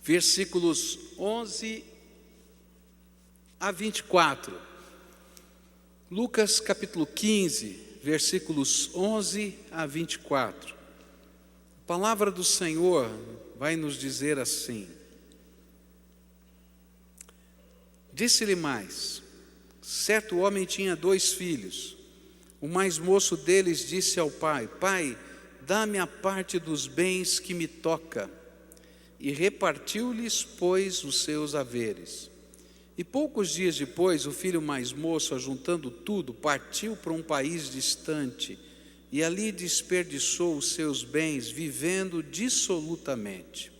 versículos 11 a 24. Lucas capítulo 15, versículos 11 a 24. A palavra do Senhor vai nos dizer assim: Disse-lhe mais: certo homem tinha 2 filhos. O mais moço deles disse ao pai: Pai, dá-me a parte dos bens que me toca. E repartiu-lhes, pois, os seus haveres. E poucos dias depois, o filho mais moço, ajuntando tudo, partiu para um país distante, e ali desperdiçou os seus bens, vivendo dissolutamente.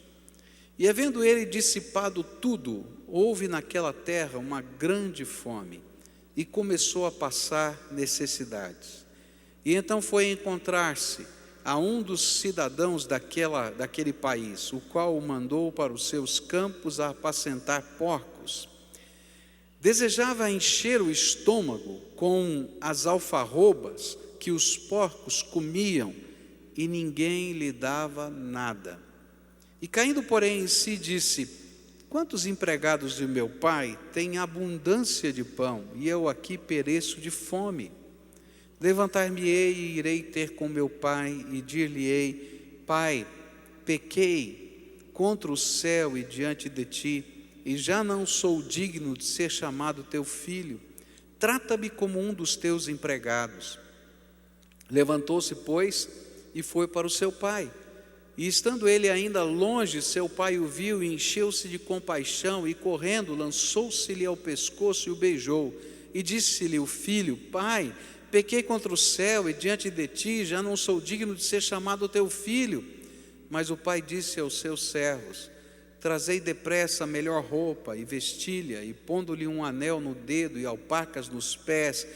E havendo ele dissipado tudo, houve naquela terra uma grande fome, e começou a passar necessidades. E então foi encontrar-se a um dos cidadãos daquele país, o qual o mandou para os seus campos a apacentar porcos. Desejava encher o estômago com as alfarrobas que os porcos comiam, e ninguém lhe dava nada. E caindo, porém, em si, disse: quantos empregados de meu pai têm abundância de pão, e eu aqui pereço de fome? Levantar-me-ei e irei ter com meu pai, e dir-lhe-ei: Pai, pequei contra o céu e diante de ti, e já não sou digno de ser chamado teu filho. Trata-me como um dos teus empregados. Levantou-se, pois, e foi para o seu pai. E estando ele ainda longe, seu pai o viu e encheu-se de compaixão, e correndo lançou-se-lhe ao pescoço e o beijou. E disse-lhe o filho: Pai, pequei contra o céu e diante de ti, já não sou digno de ser chamado teu filho. Mas o pai disse aos seus servos: trazei depressa a melhor roupa e vestilha, e pondo-lhe um anel no dedo e alpacas nos pés,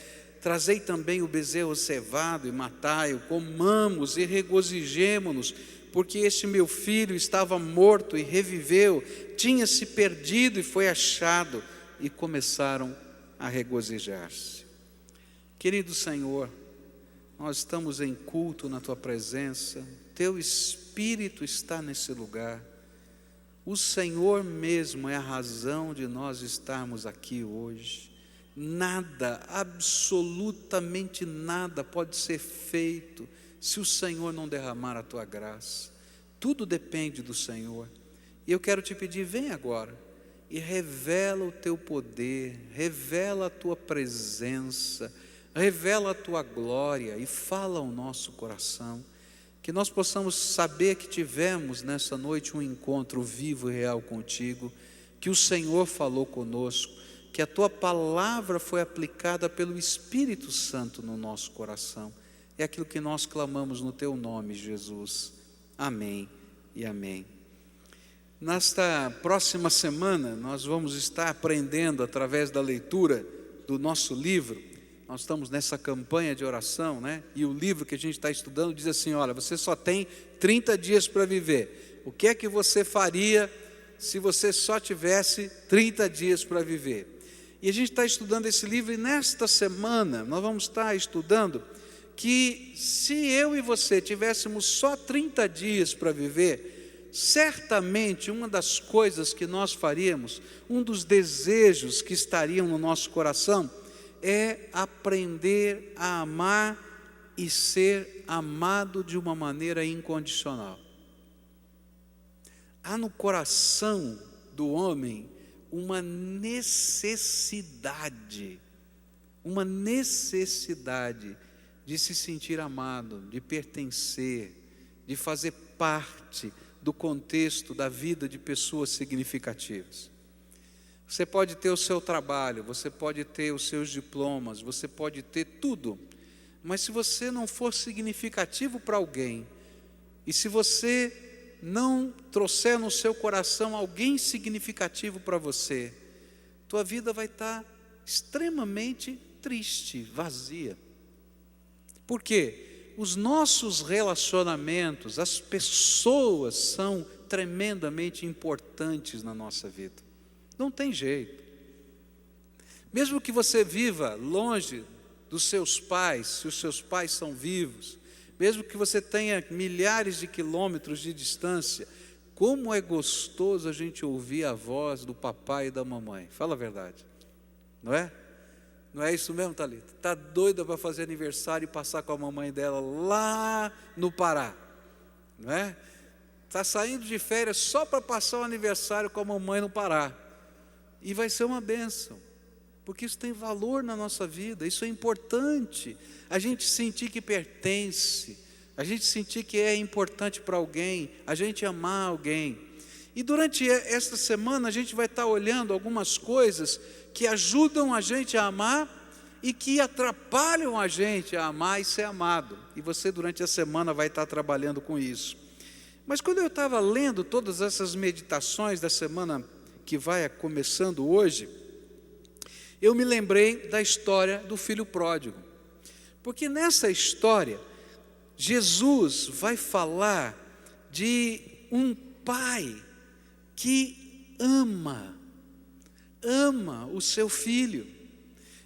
trazei também o bezerro cevado e matai-o, comamos e regozijemo-nos, porque este meu filho estava morto e reviveu, tinha-se perdido e foi achado. E começaram a regozijar-se. Querido Senhor, nós estamos em culto na Tua presença, Teu Espírito está nesse lugar. O Senhor mesmo é a razão de nós estarmos aqui hoje. Nada, absolutamente nada pode ser feito se o Senhor não derramar a Tua graça. Tudo depende do Senhor. E eu quero te pedir, vem agora e revela o Teu poder, revela a Tua presença, revela a Tua glória e fala ao nosso coração. Que nós possamos saber que tivemos nessa noite um encontro vivo e real contigo, que o Senhor falou conosco, que a Tua palavra foi aplicada pelo Espírito Santo no nosso coração. É aquilo que nós clamamos no Teu nome, Jesus. Amém e amém. Nesta próxima semana, nós vamos estar aprendendo através da leitura do nosso livro. Nós estamos nessa campanha de oração, né? E o livro que a gente está estudando diz assim: olha, você só tem 30 dias para viver. O que é que você faria se você só tivesse 30 dias para viver? E a gente está estudando esse livro, e nesta semana nós vamos estar estudando que se eu e você tivéssemos só 30 dias para viver, certamente uma das coisas que nós faríamos, um dos desejos que estariam no nosso coração, é aprender a amar e ser amado de uma maneira incondicional. Há no coração do homem uma necessidade de se sentir amado, de pertencer, de fazer parte do contexto da vida de pessoas significativas. Você pode ter o seu trabalho, você pode ter os seus diplomas, você pode ter tudo, mas se você não for significativo para alguém, e se você não trouxer no seu coração alguém significativo para você, tua vida vai estar extremamente triste, vazia. Por quê? Os nossos relacionamentos, as pessoas são tremendamente importantes na nossa vida. Não tem jeito. Mesmo que você viva longe dos seus pais, se os seus pais são vivos, mesmo que você tenha milhares de quilômetros de distância, Como é gostoso a gente ouvir a voz do papai e da mamãe. Fala a verdade, não é? Não é isso mesmo, Thalita? Está doida para fazer aniversário e passar com a mamãe dela lá no Pará, não é? Está saindo de férias só para passar o aniversário com a mamãe no Pará. E vai ser uma bênção, porque isso tem valor na nossa vida, isso é importante. A gente sentir que pertence, a gente sentir que é importante para alguém, a gente amar alguém. E durante esta semana a gente vai estar olhando algumas coisas que ajudam a gente a amar e que atrapalham a gente a amar e ser amado. E você durante a semana vai estar trabalhando com isso. Mas quando eu estava lendo todas essas meditações da semana que vai começando hoje, eu me lembrei da história do filho pródigo. Porque nessa história, Jesus vai falar de um pai que ama o seu filho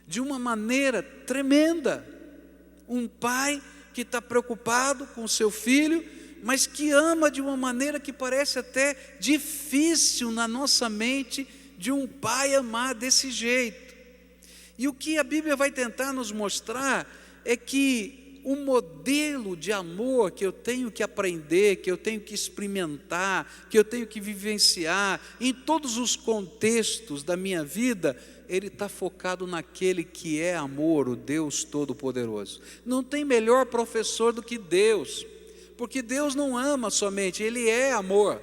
de uma maneira tremenda. Um pai que está preocupado com o seu filho, mas que ama de uma maneira que parece até difícil na nossa mente, de um pai amar desse jeito. E o que a Bíblia vai tentar nos mostrar é que o modelo de amor que eu tenho que aprender, que eu tenho que experimentar, que eu tenho que vivenciar, em todos os contextos da minha vida, ele está focado naquele que é amor, o Deus Todo-Poderoso. Não tem melhor professor do que Deus, porque Deus não ama somente, Ele é amor.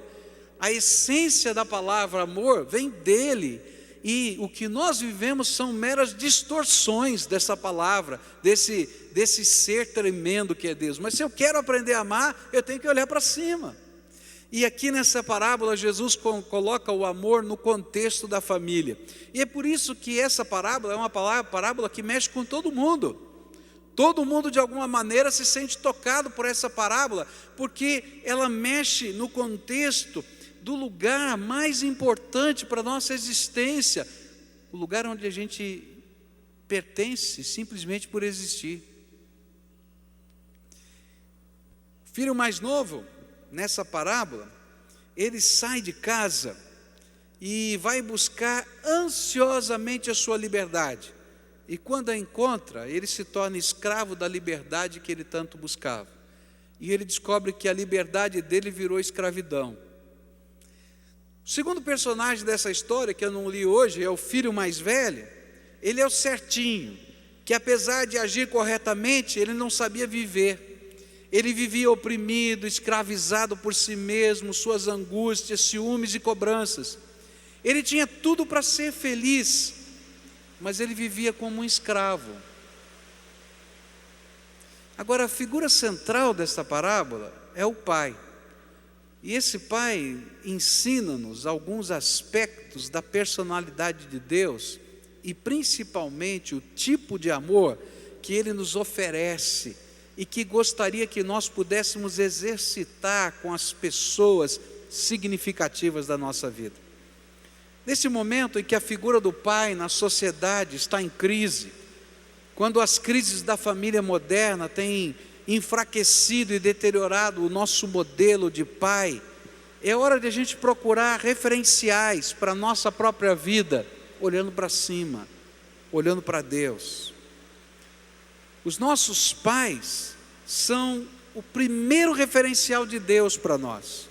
A essência da palavra amor vem dEle, e o que nós vivemos são meras distorções dessa palavra, desse ser tremendo que é Deus. Mas se eu quero aprender a amar, eu tenho que olhar para cima. E aqui nessa parábola, Jesus coloca o amor no contexto da família. E é por isso que essa parábola é uma parábola que mexe com todo mundo. Todo mundo de alguma maneira se sente tocado por essa parábola, porque ela mexe no contexto do lugar mais importante para a nossa existência, o lugar onde a gente pertence simplesmente por existir. O filho mais novo, nessa parábola, ele sai de casa e vai buscar ansiosamente a sua liberdade. E quando a encontra, ele se torna escravo da liberdade que ele tanto buscava. E ele descobre que a liberdade dele virou escravidão. O segundo personagem dessa história, que eu não li hoje, é o filho mais velho. Ele é o certinho, que apesar de agir corretamente, ele não sabia viver. Ele vivia oprimido, escravizado por si mesmo, suas angústias, ciúmes e cobranças. Ele tinha tudo para ser feliz, mas ele vivia como um escravo. Agora, a figura central desta parábola é o pai. E esse pai ensina-nos alguns aspectos da personalidade de Deus e principalmente o tipo de amor que Ele nos oferece e que gostaria que nós pudéssemos exercitar com as pessoas significativas da nossa vida. Nesse momento em que a figura do pai na sociedade está em crise, quando as crises da família moderna têm enfraquecido e deteriorado o nosso modelo de pai, é hora de a gente procurar referenciais para a nossa própria vida, olhando para cima, olhando para Deus. Os nossos pais são o primeiro referencial de Deus para nós.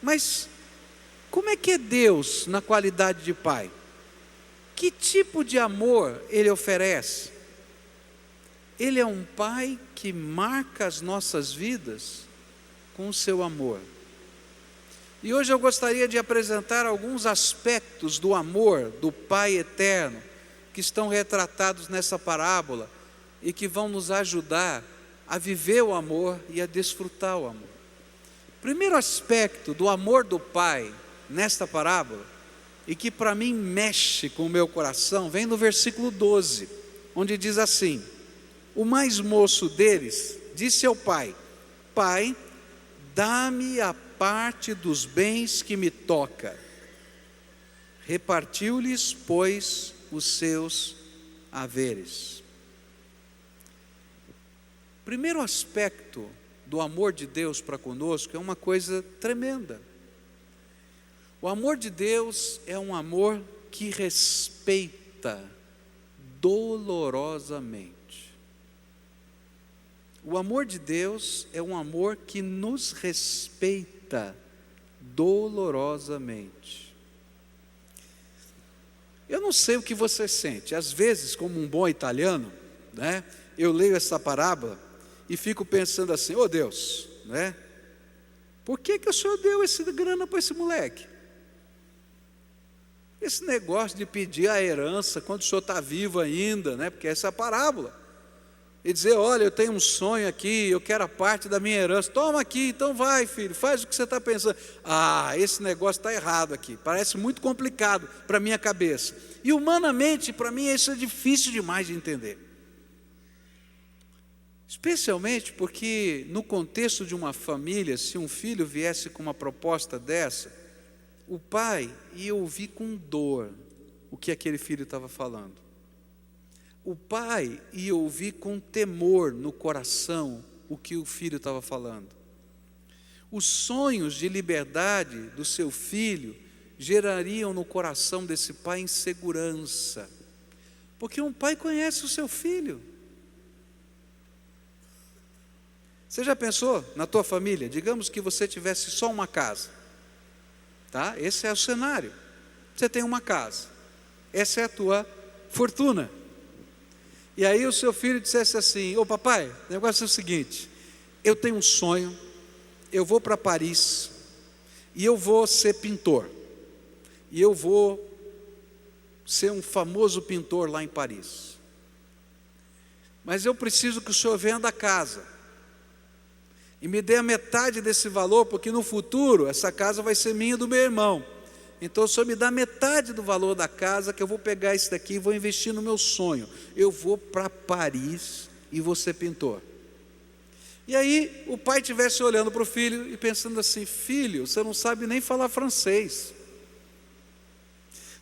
Mas como é que é Deus na qualidade de pai? Que tipo de amor Ele oferece? Ele é um pai que marca as nossas vidas com o seu amor. E hoje eu gostaria de apresentar alguns aspectos do amor do Pai eterno que estão retratados nessa parábola e que vão nos ajudar a viver o amor e a desfrutar o amor. O primeiro aspecto do amor do Pai nesta parábola, e que para mim mexe com o meu coração, vem no versículo 12, onde diz assim: o mais moço deles disse ao pai: Pai, dá-me a parte dos bens que me toca. Repartiu-lhes, pois, os seus haveres. Primeiro aspecto do amor de Deus para conosco é uma coisa tremenda. O amor de Deus é um amor que respeita dolorosamente. O amor de Deus é um amor que nos respeita dolorosamente. Eu não sei o que você sente. Às vezes, como um bom italiano, né, eu leio essa parábola e fico pensando assim: ô Deus, né, por que o Senhor deu essa grana para esse moleque? Esse negócio de pedir a herança quando o Senhor está vivo ainda, né, porque essa é a parábola. E dizer: olha, eu tenho um sonho aqui, eu quero a parte da minha herança. Toma aqui, então vai, filho, faz o que você está pensando. Esse negócio está errado aqui, parece muito complicado para a minha cabeça. E humanamente, para mim, isso é difícil demais de entender. Especialmente porque no contexto de uma família, se um filho viesse com uma proposta dessa, o pai ia ouvir com dor o que aquele filho estava falando. O pai ia ouvir com temor no coração o que o filho estava falando. Os sonhos de liberdade do seu filho gerariam no coração desse pai insegurança, porque um pai conhece o seu filho. Você já pensou na tua família? Digamos que você tivesse só uma casa, tá? Esse é o cenário. Você tem uma casa, essa é a tua fortuna. E aí o seu filho dissesse assim: ô papai, o negócio é o seguinte, eu tenho um sonho, eu vou para Paris, e eu vou ser pintor, e eu vou ser um famoso pintor lá em Paris, mas eu preciso que o senhor venda a casa, e me dê a metade desse valor, porque no futuro essa casa vai ser minha e do meu irmão. Então o senhor me dá metade do valor da casa, que eu vou pegar isso daqui e vou investir no meu sonho. Eu vou para Paris e vou ser pintor. E aí o pai estivesse olhando para o filho e pensando assim: filho, você não sabe nem falar francês.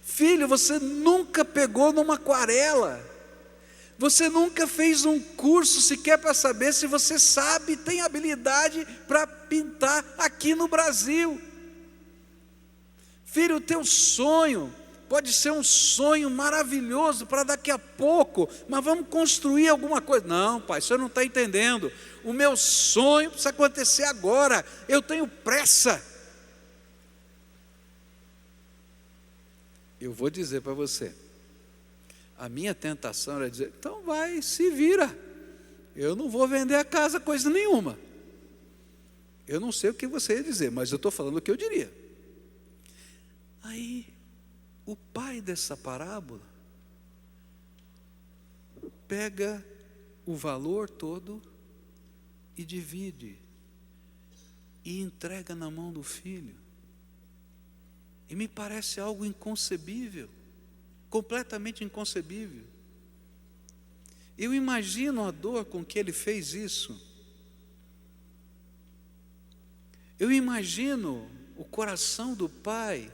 Filho, você nunca pegou numa aquarela. Você nunca fez um curso sequer para saber se você sabe, tem habilidade para pintar aqui no Brasil. Filho, o teu sonho pode ser um sonho maravilhoso para daqui a pouco, mas vamos construir alguma coisa. Não, pai, o senhor não está entendendo. O meu sonho precisa acontecer agora, eu tenho pressa. Eu vou dizer para você, a minha tentação era dizer: então vai, se vira, eu não vou vender a casa coisa nenhuma. Eu não sei o que você ia dizer, mas eu estou falando o que eu diria. Aí, o pai dessa parábola pega o valor todo e divide, e entrega na mão do filho. E me parece algo inconcebível, completamente inconcebível. Eu imagino a dor com que ele fez isso. Eu imagino o coração do pai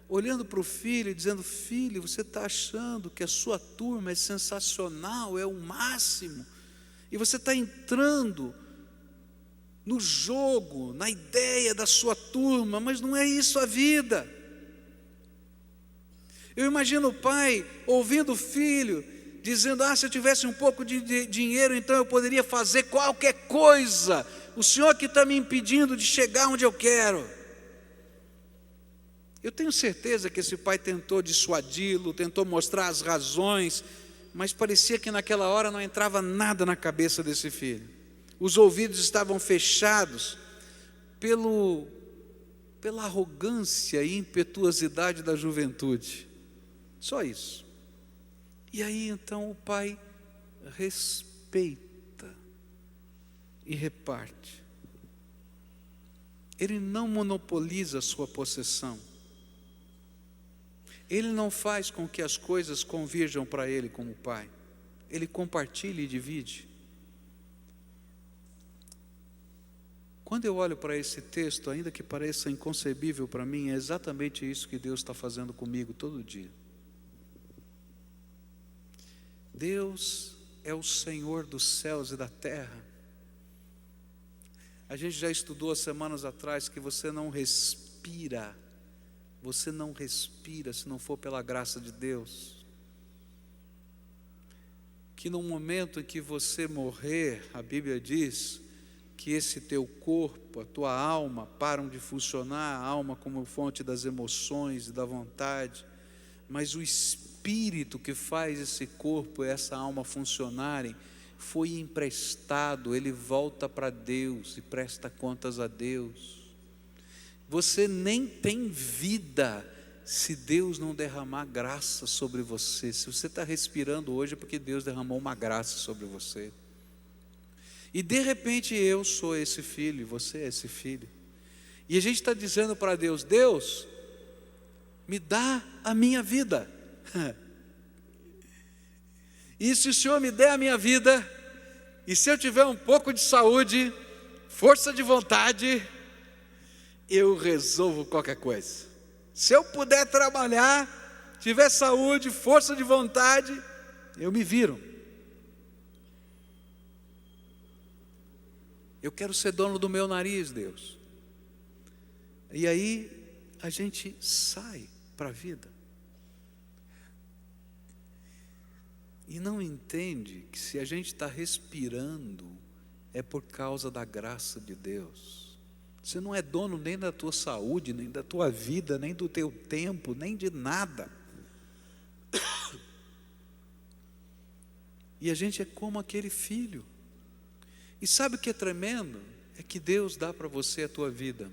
olhando para o filho e dizendo: filho, você está achando que a sua turma é sensacional, é o máximo, e você está entrando no jogo, na ideia da sua turma, mas não é isso a vida. Eu imagino o pai ouvindo o filho dizendo: se eu tivesse um pouco de dinheiro, então eu poderia fazer qualquer coisa, o senhor que está me impedindo de chegar onde eu quero. Eu tenho certeza que esse pai tentou dissuadi-lo, tentou mostrar as razões, mas parecia que naquela hora não entrava nada na cabeça desse filho. Os ouvidos estavam fechados pela arrogância e impetuosidade da juventude. Só isso. E aí então o pai respeita e reparte. Ele não monopoliza a sua possessão. Ele não faz com que as coisas convirjam para ele como pai. Ele compartilha e divide. Quando eu olho para esse texto, ainda que pareça inconcebível para mim, é exatamente isso que Deus está fazendo comigo todo dia. Deus é o Senhor dos céus e da terra. A gente já estudou há semanas atrás que você não respira você não respira se não for pela graça de Deus. Que no momento em que você morrer, a Bíblia diz que esse teu corpo, a tua alma param de funcionar, a alma como fonte das emoções e da vontade, mas o Espírito que faz esse corpo e essa alma funcionarem, foi emprestado, ele volta para Deus e presta contas a Deus. Você nem tem vida se Deus não derramar graça sobre você. Se você está respirando hoje é porque Deus derramou uma graça sobre você. E de repente eu sou esse filho e você é esse filho. E a gente está dizendo para Deus: Deus, me dá a minha vida. E se o Senhor me der a minha vida, e se eu tiver um pouco de saúde, força de vontade, eu resolvo qualquer coisa. Se eu puder trabalhar, tiver saúde, força de vontade, eu me viro. Eu quero ser dono do meu nariz, Deus. E aí a gente sai para a vida. E não entende que se a gente está respirando, é por causa da graça de Deus. Você não é dono nem da tua saúde, nem da tua vida, nem do teu tempo, nem de nada. E a gente é como aquele filho. E sabe o que é tremendo? É que Deus dá para você a tua vida.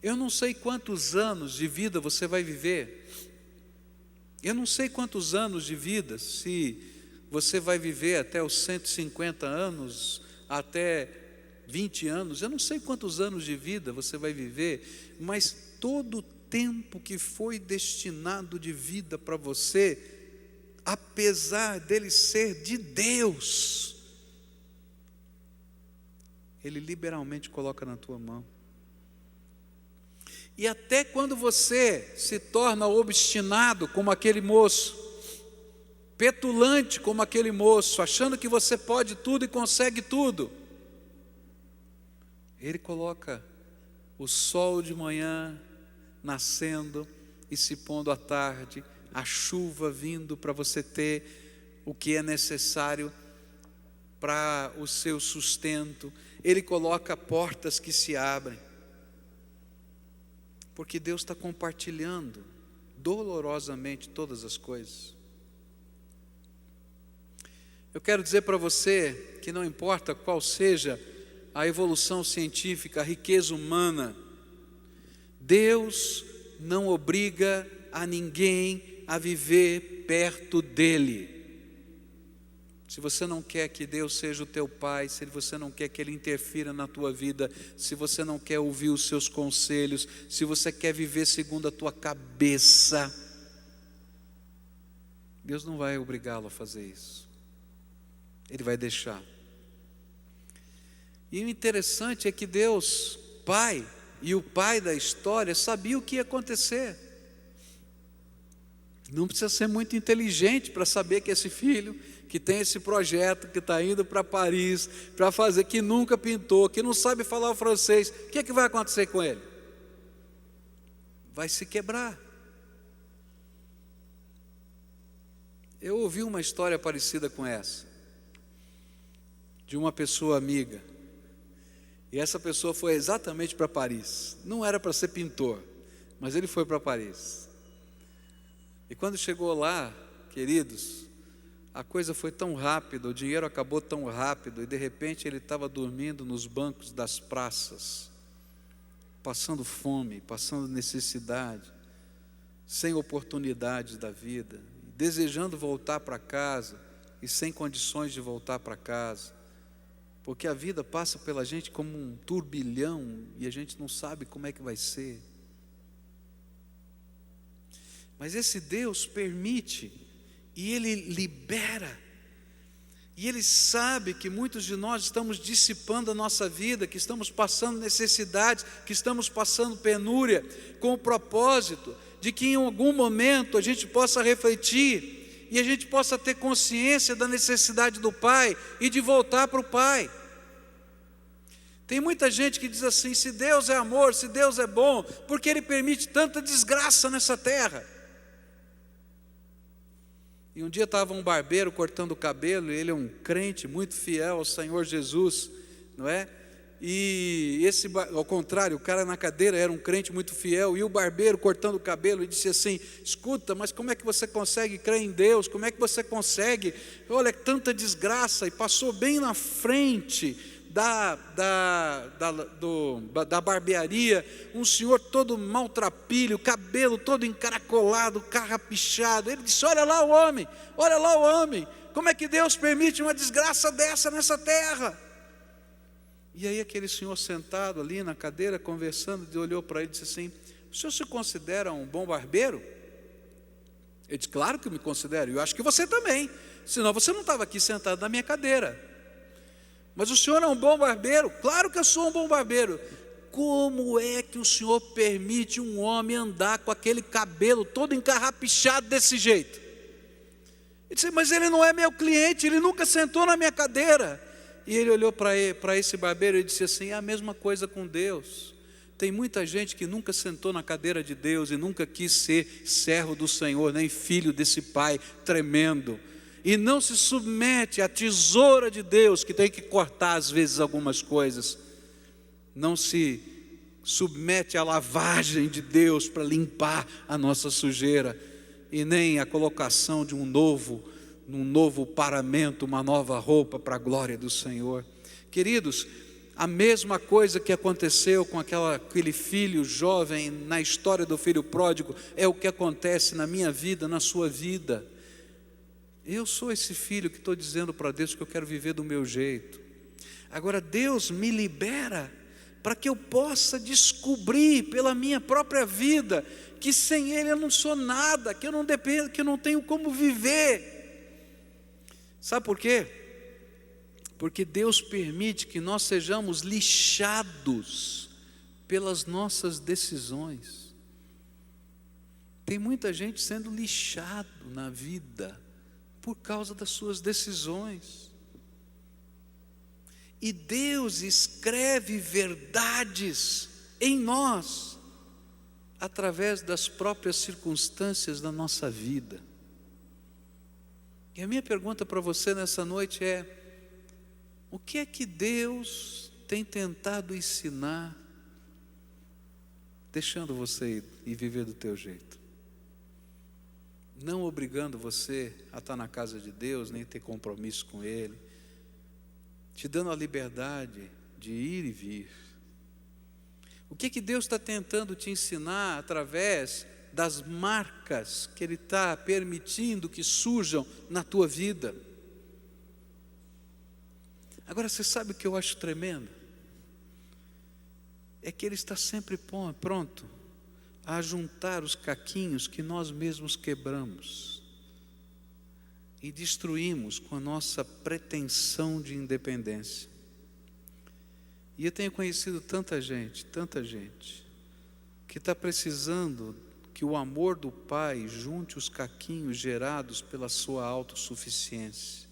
Eu não sei quantos anos de vida você vai viver. Eu não sei quantos anos de vida, se você vai viver até os 150 anos, até 20 anos, eu não sei quantos anos de vida você vai viver, mas todo o tempo que foi destinado de vida para você, apesar dele ser de Deus, Ele liberalmente coloca na tua mão. E até quando você se torna obstinado como aquele moço, petulante como aquele moço, achando que você pode tudo e consegue tudo, Ele coloca o sol de manhã nascendo e se pondo à tarde, a chuva vindo para você ter o que é necessário para o seu sustento. Ele coloca portas que se abrem. Porque Deus está compartilhando dolorosamente todas as coisas. Eu quero dizer para você que não importa qual seja a evolução científica, a riqueza humana, Deus não obriga a ninguém a viver perto dEle. Se você não quer que Deus seja o teu pai, se você não quer que Ele interfira na tua vida, se você não quer ouvir os seus conselhos, se você quer viver segundo a tua cabeça, Deus não vai obrigá-lo a fazer isso. Ele vai deixar. E o interessante é que Deus, Pai, e o pai da história, sabia o que ia acontecer. Não precisa ser muito inteligente para saber que esse filho, que tem esse projeto, que está indo para Paris, para fazer, que nunca pintou, que não sabe falar o francês, o que é que vai acontecer com ele? Vai se quebrar. Eu ouvi uma história parecida com essa, de uma pessoa amiga, e essa pessoa foi exatamente para Paris. Não era para ser pintor, mas ele foi para Paris. E quando chegou lá, queridos, a coisa foi tão rápida, o dinheiro acabou tão rápido, e de repente ele estava dormindo nos bancos das praças, passando fome, passando necessidade, sem oportunidades da vida, desejando voltar para casa e sem condições de voltar para casa, porque a vida passa pela gente como um turbilhão e a gente não sabe como é que vai ser. Mas esse Deus permite, e Ele libera, e Ele sabe que muitos de nós estamos dissipando a nossa vida, que estamos passando necessidades, que estamos passando penúria, com o propósito de que em algum momento a gente possa refletir, e a gente possa ter consciência da necessidade do Pai, e de voltar para o Pai. Tem muita gente que diz assim: se Deus é amor, se Deus é bom, por que Ele permite tanta desgraça nessa terra? E um dia estava um barbeiro cortando o cabelo, e ele é um crente muito fiel ao Senhor Jesus, não é? E ao contrário, o cara na cadeira era um crente muito fiel, e o barbeiro cortando o cabelo, e disse assim: escuta, mas como é que você consegue crer em Deus? Como é que você consegue? Olha, tanta desgraça. E passou bem na frente da barbearia, um senhor todo maltrapilho, cabelo todo encaracolado, carrapichado. Ele disse: olha lá o homem, como é que Deus permite uma desgraça dessa nessa terra? E aí aquele senhor sentado ali na cadeira, conversando, olhou para ele e disse assim: o senhor se considera um bom barbeiro? Ele disse: claro que eu me considero, eu acho que você também, senão você não estava aqui sentado na minha cadeira. Mas o senhor é um bom barbeiro? Claro que eu sou um bom barbeiro. Como é que o senhor permite um homem andar com aquele cabelo todo encarrapichado desse jeito? Ele disse: mas ele não é meu cliente, ele nunca sentou na minha cadeira. E ele olhou para esse barbeiro e disse assim: é a mesma coisa com Deus. Tem muita gente que nunca sentou na cadeira de Deus e nunca quis ser servo do Senhor, nem filho desse Pai tremendo, e não se submete à tesoura de Deus, que tem que cortar às vezes algumas coisas, não se submete à lavagem de Deus para limpar a nossa sujeira, e nem à colocação de um novo paramento, uma nova roupa para a glória do Senhor. Queridos, a mesma coisa que aconteceu com aquele filho jovem na história do filho pródigo, é o que acontece na minha vida, na sua vida. Eu sou esse filho que estou dizendo para Deus que eu quero viver do meu jeito. Agora Deus me libera para que eu possa descobrir pela minha própria vida que sem Ele eu não sou nada, que eu não dependo, que eu não tenho como viver. Sabe por quê? Porque Deus permite que nós sejamos lixados pelas nossas decisões. Tem muita gente sendo lixado na vida por causa das suas decisões. E Deus escreve verdades em nós através das próprias circunstâncias da nossa vida. E a minha pergunta para você nessa noite é: o que é que Deus tem tentado ensinar, deixando você ir viver do teu jeito? Não obrigando você a estar na casa de Deus, nem ter compromisso com Ele, te dando a liberdade de ir e vir. O que que Deus está tentando te ensinar através das marcas que Ele está permitindo que surjam na tua vida? Agora, você sabe o que eu acho tremendo? É que Ele está sempre pronto a juntar os caquinhos que nós mesmos quebramos e destruímos com a nossa pretensão de independência. E eu tenho conhecido tanta gente que está precisando que o amor do Pai junte os caquinhos gerados pela sua autossuficiência.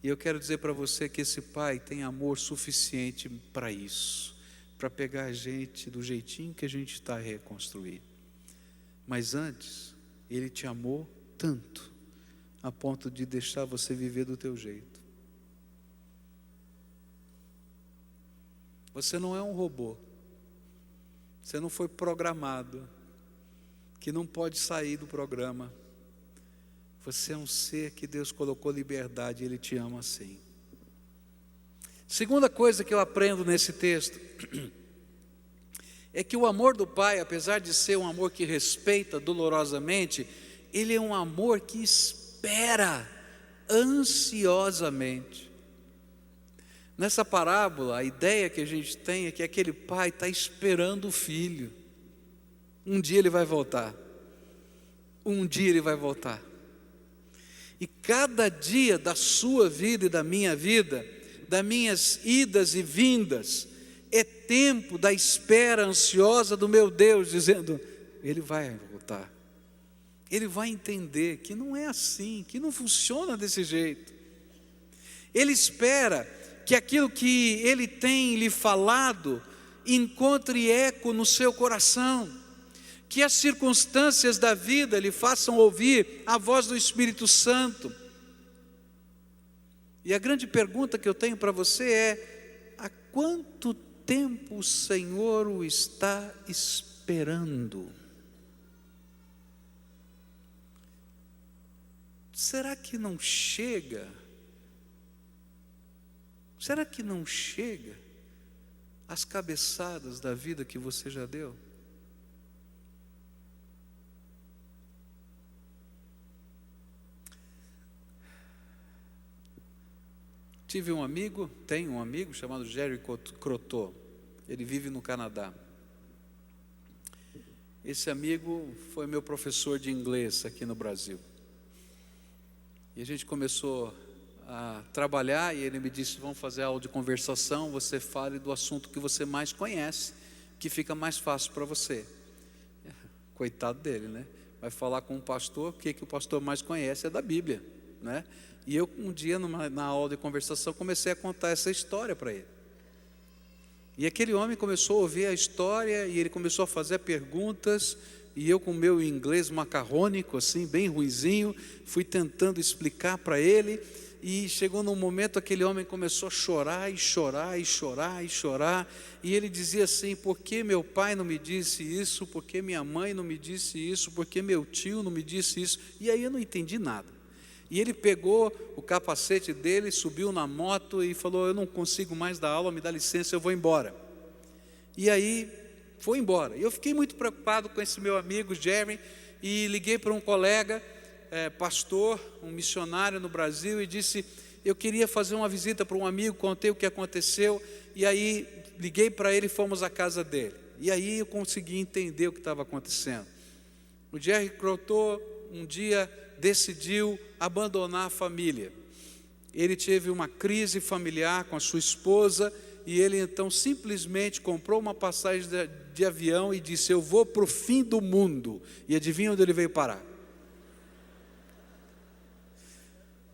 E eu quero dizer para você que esse Pai tem amor suficiente para isso, para pegar a gente do jeitinho que a gente está a reconstruir. Mas antes, Ele te amou tanto, a ponto de deixar você viver do teu jeito. Você não é um robô, você não foi programado, que não pode sair do programa. Você é um ser que Deus colocou liberdade, e Ele te ama assim. Segunda coisa que eu aprendo nesse texto é que o amor do Pai, apesar de ser um amor que respeita dolorosamente, ele é um amor que espera ansiosamente. Nessa parábola, a ideia que a gente tem é que aquele pai está esperando o filho. Um dia ele vai voltar. Um dia ele vai voltar. E cada dia da sua vida e da minha vida, das minhas idas e vindas, é tempo da espera ansiosa do meu Deus, dizendo: Ele vai voltar. Ele vai entender que não é assim, que não funciona desse jeito. Ele espera que aquilo que Ele tem lhe falado encontre eco no seu coração, que as circunstâncias da vida lhe façam ouvir a voz do Espírito Santo. E a grande pergunta que eu tenho para você é: há quanto tempo o Senhor o está esperando? Será que não chega? Será que não chega as cabeçadas da vida que você já deu? Tenho um amigo chamado Jerry Croteau. Ele vive no Canadá. Esse amigo foi meu professor de inglês aqui no Brasil. E a gente começou a trabalhar e ele me disse: vamos fazer aula de conversação, você fale do assunto que você mais conhece, que fica mais fácil para você. Coitado dele, né? Vai falar com um pastor, o que o pastor mais conhece é da Bíblia, né? E eu um dia na aula de conversação comecei a contar essa história para ele. E aquele homem começou a ouvir a história e ele começou a fazer perguntas. E eu com o meu inglês macarrônico, assim, bem ruinzinho, fui tentando explicar para ele. E chegou num momento, aquele homem começou a chorar e chorar e chorar e chorar. E ele dizia assim: por que meu pai não me disse isso? Por que minha mãe não me disse isso? Por que meu tio não me disse isso? E aí eu não entendi nada. E ele pegou o capacete dele, subiu na moto e falou: eu não consigo mais dar aula, me dá licença, eu vou embora. E aí foi embora. Eu fiquei muito preocupado com esse meu amigo Jeremy e liguei para um colega, pastor, um missionário no Brasil, e disse: eu queria fazer uma visita para um amigo, contei o que aconteceu, e aí liguei para ele e fomos à casa dele. E aí eu consegui entender o que estava acontecendo. O Jerry Croteau um dia decidiu abandonar a família. Ele teve uma crise familiar com a sua esposa e ele então simplesmente comprou uma passagem de avião e disse: eu vou para o fim do mundo. E adivinha onde ele veio parar?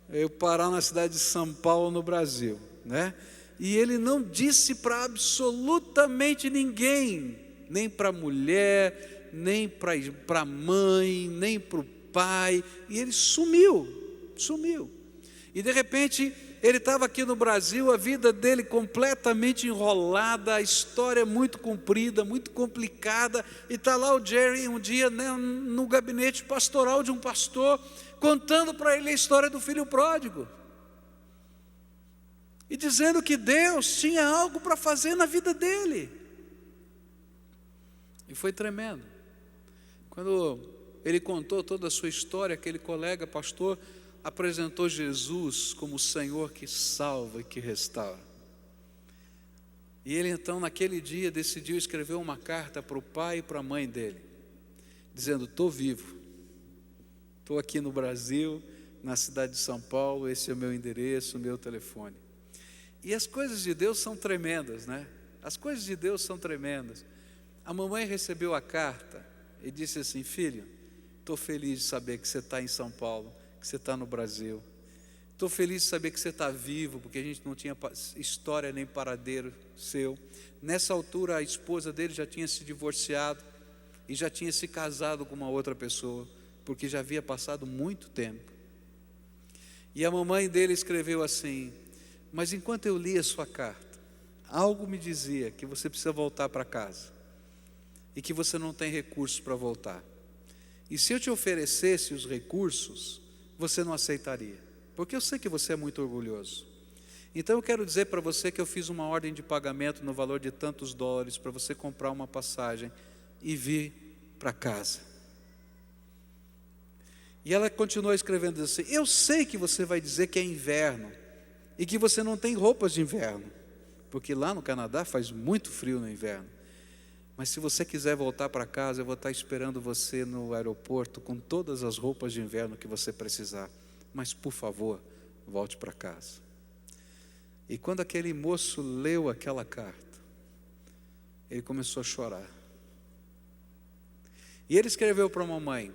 Veio parar na cidade de São Paulo, no Brasil, né? E ele não disse para absolutamente ninguém, nem para a mulher, nem para a mãe, nem para o pai, e ele sumiu. E de repente ele estava aqui no Brasil, a vida dele completamente enrolada, a história muito comprida, muito complicada, e está lá o Jerry um dia, né, no gabinete pastoral de um pastor, contando para ele a história do filho pródigo, e dizendo que Deus tinha algo para fazer na vida dele. E foi tremendo. Quando ele contou toda a sua história, aquele colega pastor apresentou Jesus como o Senhor que salva e que restaura. E ele então naquele dia decidiu escrever uma carta para o pai e para a mãe dele, dizendo: estou vivo, estou aqui no Brasil, na cidade de São Paulo, esse é o meu endereço, o meu telefone. E as coisas de Deus são tremendas, né? As coisas de Deus são tremendas. A mamãe recebeu a carta e disse assim: filho, estou feliz de saber que você está em São Paulo, que você está no Brasil. Estou feliz de saber que você está vivo, porque a gente não tinha história nem paradeiro seu. Nessa altura a esposa dele já tinha se divorciado e já tinha se casado com uma outra pessoa, porque já havia passado muito tempo. E a mamãe dele escreveu assim: mas enquanto eu lia a sua carta, algo me dizia que você precisa voltar para casa e que você não tem recursos para voltar. E se eu te oferecesse os recursos, você não aceitaria, porque eu sei que você é muito orgulhoso. Então eu quero dizer para você que eu fiz uma ordem de pagamento no valor de tantos dólares para você comprar uma passagem e vir para casa. E ela continuou escrevendo assim: eu sei que você vai dizer que é inverno e que você não tem roupas de inverno, porque lá no Canadá faz muito frio no inverno. Mas se você quiser voltar para casa, eu vou estar esperando você no aeroporto com todas as roupas de inverno que você precisar. Mas por favor, volte para casa. E quando aquele moço leu aquela carta, ele começou a chorar. E ele escreveu para a mamãe: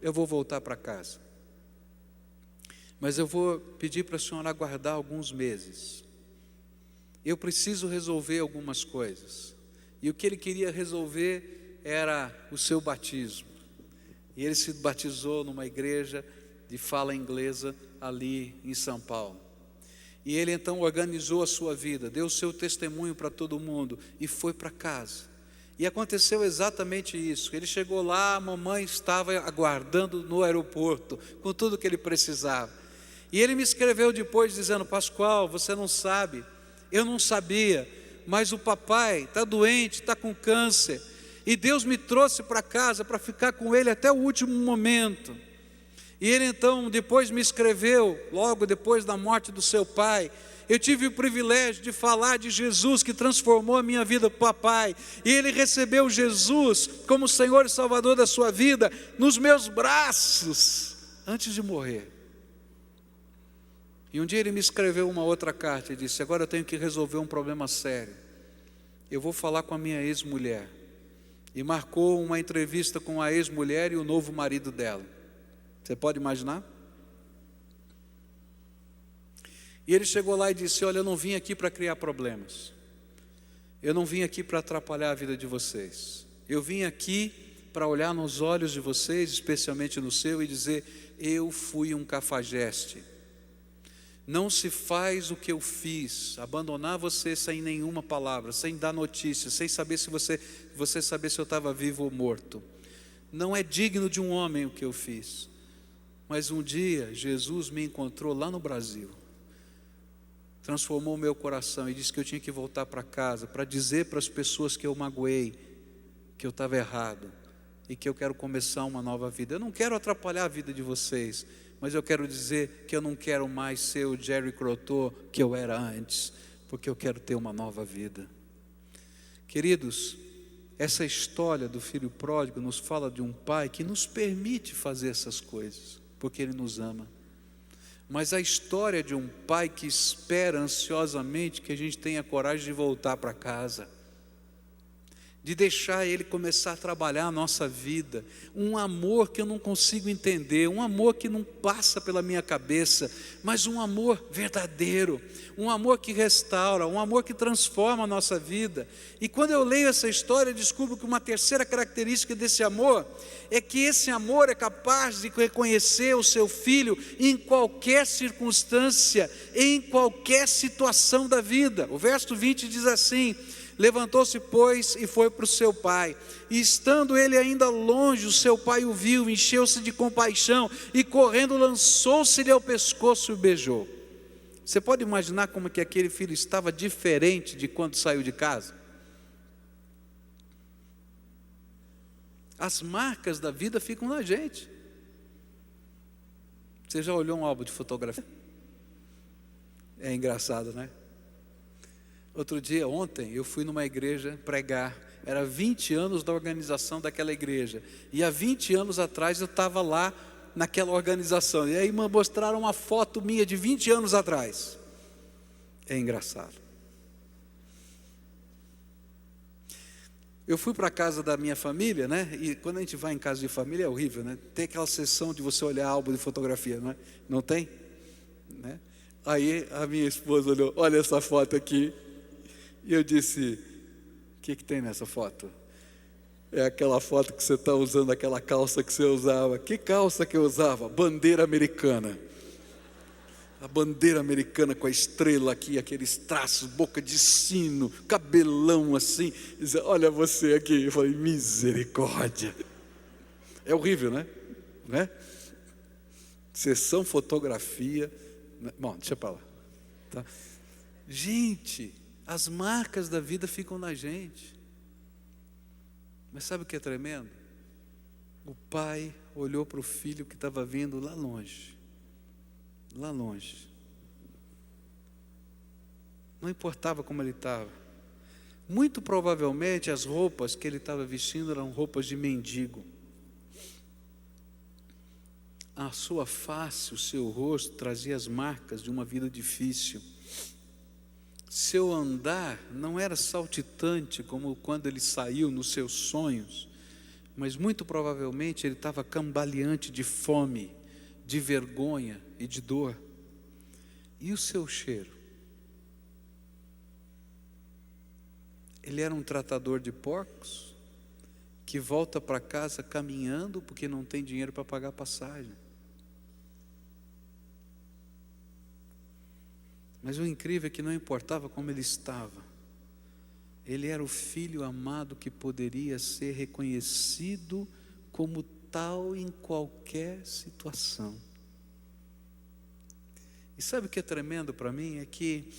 eu vou voltar para casa, mas eu vou pedir para a senhora aguardar alguns meses, eu preciso resolver algumas coisas. E o que ele queria resolver era o seu batismo. E ele se batizou numa igreja de fala inglesa ali em São Paulo. E ele então organizou a sua vida, deu o seu testemunho para todo mundo e foi para casa. E aconteceu exatamente isso. Ele chegou lá, a mamãe estava aguardando no aeroporto, com tudo que ele precisava. E ele me escreveu depois dizendo: Pascoal, você não sabe, eu não sabia, mas o papai está doente, está com câncer. E Deus me trouxe para casa para ficar com ele até o último momento. E ele então depois me escreveu, logo depois da morte do seu pai, eu tive o privilégio de falar de Jesus que transformou a minha vida para o papai. E ele recebeu Jesus como Senhor e Salvador da sua vida nos meus braços, antes de morrer. E um dia ele me escreveu uma outra carta e disse: agora eu tenho que resolver um problema sério. Eu vou falar com a minha ex-mulher. E marcou uma entrevista com a ex-mulher e o novo marido dela. Você pode imaginar? E ele chegou lá e disse: olha, eu não vim aqui para criar problemas. Eu não vim aqui para atrapalhar a vida de vocês. Eu vim aqui para olhar nos olhos de vocês, especialmente no seu, e dizer: eu fui um cafajeste. Não se faz o que eu fiz, abandonar você sem nenhuma palavra, sem dar notícia, sem saber se você saber se eu estava vivo ou morto. Não é digno de um homem o que eu fiz. Mas um dia Jesus me encontrou lá no Brasil, transformou o meu coração e disse que eu tinha que voltar para casa para dizer para as pessoas que eu magoei que eu estava errado e que eu quero começar uma nova vida. Eu não quero atrapalhar a vida de vocês, mas eu quero dizer que eu não quero mais ser o Jerry Croteau que eu era antes, porque eu quero ter uma nova vida. Queridos, essa história do filho pródigo nos fala de um pai que nos permite fazer essas coisas, porque ele nos ama. Mas a história de um pai que espera ansiosamente que a gente tenha coragem de voltar para casa, de deixar ele começar a trabalhar a nossa vida, um amor que eu não consigo entender, um amor que não passa pela minha cabeça, mas um amor verdadeiro, um amor que restaura, um amor que transforma a nossa vida. E quando eu leio essa história, eu descubro que uma terceira característica desse amor é que esse amor é capaz de reconhecer o seu filho em qualquer circunstância, em qualquer situação da vida. O verso 20 diz assim: levantou-se, pois, e foi para o seu pai. E estando ele ainda longe, o seu pai o viu, encheu-se de compaixão e correndo lançou-se-lhe ao pescoço e o beijou. Você pode imaginar como que aquele filho estava diferente de quando saiu de casa? As marcas da vida ficam na gente. Você já olhou um álbum de fotografia? É engraçado, né? Ontem, eu fui numa igreja pregar. Era 20 anos da organização daquela igreja. E há 20 anos atrás eu estava lá naquela organização. E aí me mostraram uma foto minha de 20 anos atrás. É engraçado. Eu fui para a casa da minha família, né? E quando a gente vai em casa de família é horrível, né? Tem aquela sessão de você olhar álbum de fotografia, não é? Não tem? Né? Aí a minha esposa olhou: olha essa foto aqui. E eu disse: o que tem nessa foto? É aquela foto que você está usando, aquela calça que você usava. Que calça que eu usava? Bandeira americana. A bandeira americana com a estrela aqui, aqueles traços, boca de sino, cabelão assim. Diz: olha você aqui. Eu falei: misericórdia. É horrível, né? Sessão fotografia. Bom, deixa para lá. Tá? Gente, as marcas da vida ficam na gente. Mas sabe o que é tremendo? O pai olhou para o filho que estava vindo lá longe. Lá longe. Não importava como ele estava. Muito provavelmente as roupas que ele estava vestindo eram roupas de mendigo. A sua face, o seu rosto trazia as marcas de uma vida difícil. Seu andar não era saltitante como quando ele saiu nos seus sonhos, mas muito provavelmente ele estava cambaleante de fome, de vergonha e de dor. E o seu cheiro? Ele era um tratador de porcos que volta para casa caminhando porque não tem dinheiro para pagar a passagem. Mas o incrível é que não importava como ele estava, ele era o filho amado que poderia ser reconhecido como tal em qualquer situação. E sabe o que é tremendo para mim? É que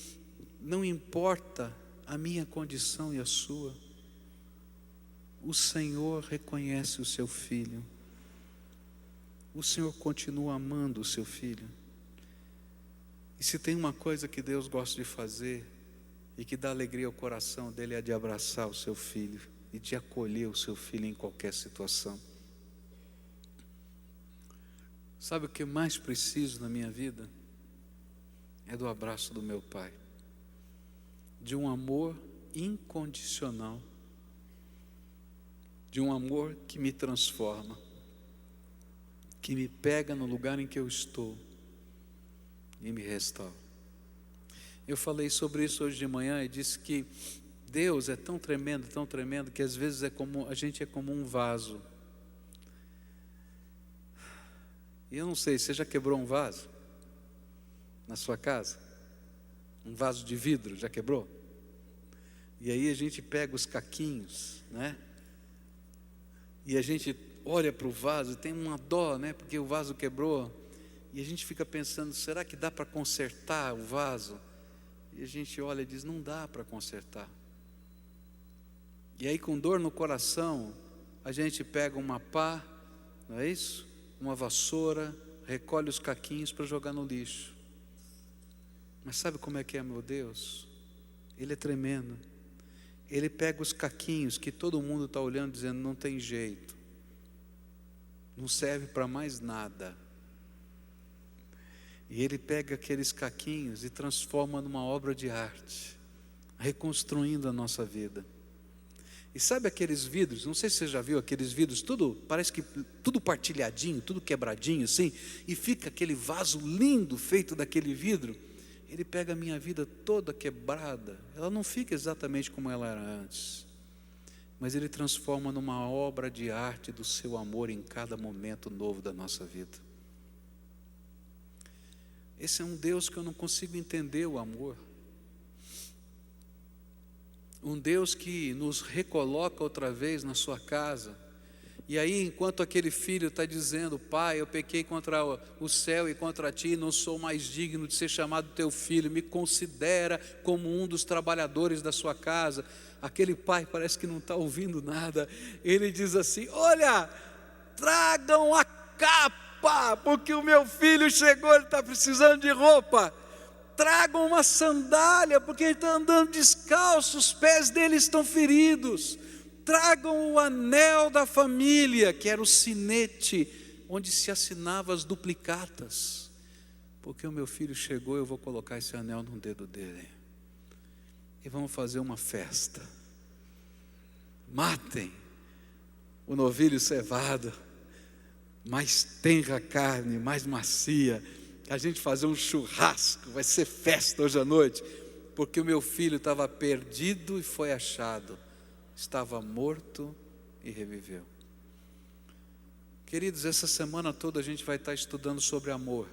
não importa a minha condição e a sua, o Senhor reconhece o seu filho, o Senhor continua amando o seu filho. E se tem uma coisa que Deus gosta de fazer e que dá alegria ao coração dele, é de abraçar o seu filho e de acolher o seu filho em qualquer situação. Sabe o que mais preciso na minha vida? É do abraço do meu pai, de um amor incondicional, de um amor que me transforma, que me pega no lugar em que eu estou e me restaura. Eu falei sobre isso hoje de manhã e disse que Deus é tão tremendo, que às vezes a gente é como um vaso. E eu não sei, você já quebrou um vaso na sua casa? Um vaso de vidro, já quebrou? E aí a gente pega os caquinhos, né? E a gente olha para o vaso e tem uma dó, né? Porque o vaso quebrou. E a gente fica pensando, será que dá para consertar o vaso? E a gente olha e diz, não dá para consertar. E aí com dor no coração, a gente pega uma pá, não é isso? Uma vassoura, recolhe os caquinhos para jogar no lixo. Mas sabe como é que é, meu Deus? Ele é tremendo. Ele pega os caquinhos que todo mundo está olhando dizendo, não tem jeito, não serve para mais nada. E ele pega aqueles caquinhos e transforma numa obra de arte, reconstruindo a nossa vida. E sabe aqueles vidros, não sei se você já viu aqueles vidros, tudo, parece que tudo partilhadinho, tudo quebradinho assim, e fica aquele vaso lindo feito daquele vidro. Ele pega a minha vida toda quebrada, ela não fica exatamente como ela era antes, mas Ele transforma numa obra de arte do seu amor em cada momento novo da nossa vida. Esse é um Deus que eu não consigo entender o amor. Um Deus que nos recoloca outra vez na sua casa. E aí, enquanto aquele filho está dizendo, pai, eu pequei contra o céu e contra ti, não sou mais digno de ser chamado teu filho, me considera como um dos trabalhadores da sua casa. Aquele pai parece que não está ouvindo nada. Ele diz assim, olha, tragam a capa, porque o meu filho chegou, ele está precisando de roupa. Tragam uma sandália, porque ele está andando descalço, os pés dele estão feridos. Tragam o anel da família, que era o sinete, onde se assinava as duplicatas. Porque o meu filho chegou, eu vou colocar esse anel no dedo dele. E vamos fazer uma festa. Matem o novilho cevado, mais tenra a carne, mais macia. A gente fazer um churrasco, vai ser festa hoje à noite, porque o meu filho estava perdido e foi achado, estava morto e reviveu. Queridos, essa semana toda a gente vai estar estudando sobre amor.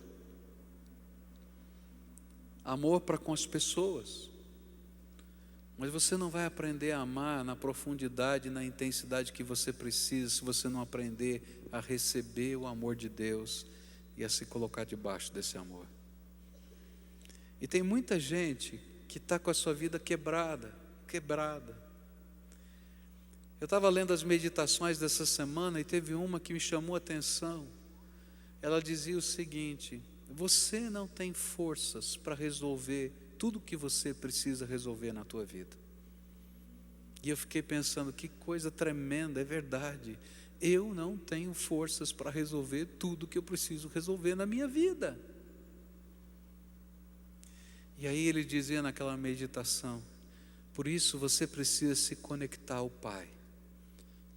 Amor para com as pessoas. Mas você não vai aprender a amar na profundidade, na intensidade que você precisa, se você não aprender a receber o amor de Deus e a se colocar debaixo desse amor. E tem muita gente que está com a sua vida quebrada. Eu estava lendo as meditações dessa semana e teve uma que me chamou a atenção. Ela dizia o seguinte: você não tem forças para resolver tudo o que você precisa resolver na tua vida. E eu fiquei pensando, que coisa tremenda, é verdade. Eu não tenho forças para resolver tudo o que eu preciso resolver na minha vida. E aí ele dizia naquela meditação, por isso você precisa se conectar ao Pai,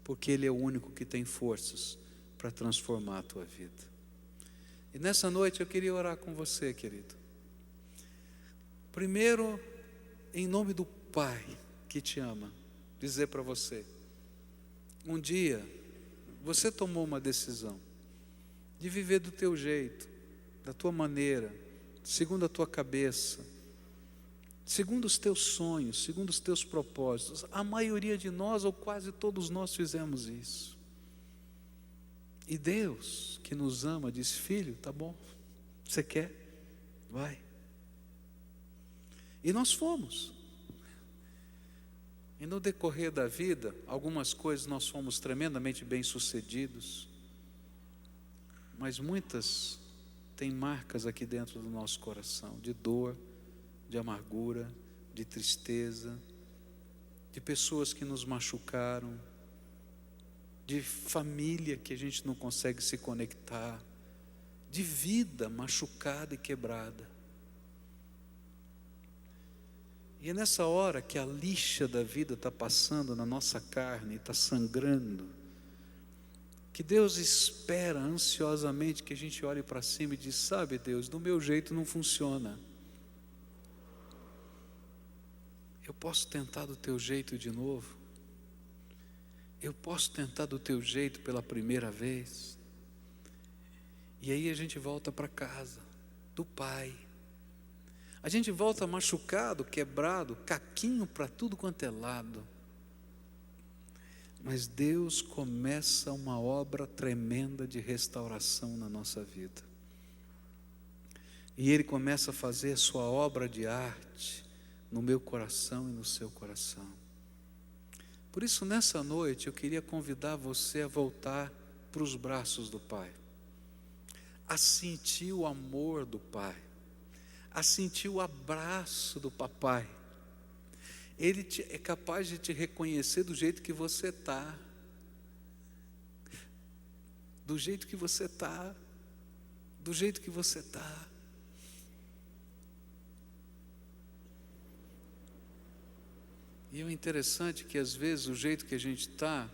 porque Ele é o único que tem forças para transformar a tua vida. E nessa noite eu queria orar com você, querido. Primeiro, em nome do Pai que te ama, dizer para você. Um dia, você tomou uma decisão de viver do teu jeito, da tua maneira, segundo a tua cabeça, segundo os teus sonhos, segundo os teus propósitos. A maioria de nós, ou quase todos nós, fizemos isso. E Deus, que nos ama, diz: filho, tá bom, você quer? Vai. E nós fomos. E no decorrer da vida, algumas coisas nós fomos tremendamente bem-sucedidos, mas muitas têm marcas aqui dentro do nosso coração, de dor, de amargura, de tristeza, de pessoas que nos machucaram, de família que a gente não consegue se conectar, de vida machucada e quebrada. E é nessa hora que a lixa da vida está passando na nossa carne, está sangrando, que Deus espera ansiosamente que a gente olhe para cima e diz: sabe, Deus, do meu jeito não funciona. Eu posso tentar do teu jeito de novo? Eu posso tentar do teu jeito pela primeira vez? E aí a gente volta para casa do Pai. A gente volta machucado, quebrado, caquinho para tudo quanto é lado. Mas Deus começa uma obra tremenda de restauração na nossa vida. E Ele começa a fazer a sua obra de arte no meu coração e no seu coração. Por isso, nessa noite, eu queria convidar você a voltar para os braços do Pai, a sentir o amor do Pai, a sentir o abraço do papai. Ele é capaz de te reconhecer do jeito que você está. Do jeito que você está. Do jeito que você está. E é interessante que às vezes o jeito que a gente está,